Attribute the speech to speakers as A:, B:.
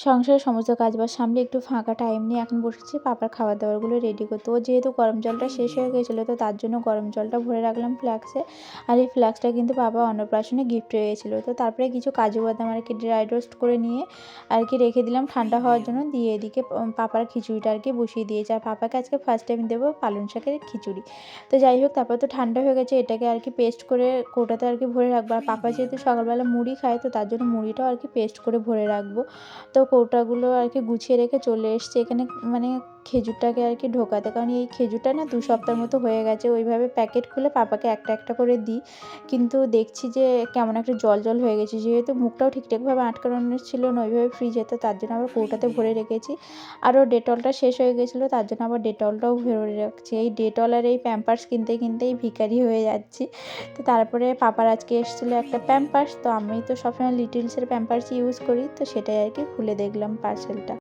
A: সংসারের সমস্ত কাজবাজ সামলে একটু ফাঁকা টাইম নিয়ে এখন বসেছি পাপার খাবার দাবারগুলো রেডি করতে। ও যেহেতু গরম জলটা শেষ হয়ে গেছিলো, তো তার জন্য গরম জলটা ভরে রাখলাম ফ্লাস্কে। আর এই ফ্লাস্কটা কিন্তু বাবা অন্নপ্রাশনে গিফট হয়েছিল। তো তারপরে কিছু কাজু বাদাম আর কি ড্রাই রোস্ট করে নিয়ে আর কি রেখে দিলাম ঠান্ডা হওয়ার জন্য। দিয়ে এদিকে পাপার খিচুড়িটা আর কি বসিয়ে দিয়েছি। আর পাপাকে আজকে ফার্স্ট টাইম দেবো পালং শাকের খিচুড়ি। তো যাই হোক, তারপর তো ঠান্ডা হয়ে গেছে, এটাকে আর কি পেস্ট করে কৌটাতে আর কি ভরে রাখবো। আর পাপা যেহেতু সকালবেলা মুড়ি খায়, তো তার জন্য মুড়িটাও আর কি পেস্ট করে ভরে রাখবো। তো কৌটাগুলো আর কি গুছিয়ে রেখে চলে এসেছি এখানে, মানে খেজুরটাকে আর কি ঢোকাতে। কারণ এই খেজুরটা না 2 সপ্তাহের মতো হয়ে গেছে। ওইভাবে প্যাকেট খুলে পাপাকে একটা একটা করে দিই, কিন্তু দেখছি যে কেমন একটা জল জল হয়ে গেছে। যেহেতু মুখটাও ঠিকঠাকভাবে আটকানো ছিল না ওইভাবে ফ্রিজে, তো তার জন্য আবার কৌটাতে ভরে রেখেছি। আরও ডেটলটা শেষ হয়ে গেছিলো, তার জন্য আবার ডেটলটাও ভরে রাখছি। এই ডেটল আর এই প্যাম্পার্স কিনতে কিনতেই ভিখারি হয়ে যাচ্ছি। তো তারপরে পাপার আজকে এসেছিলো একটা প্যাম্পার্স, তো আমি তো সবসময় লিটিলসের প্যাম্পার্স ইউজ করি, তো সেটাই আর কি খুলে দেখলাম পার্সেলটা।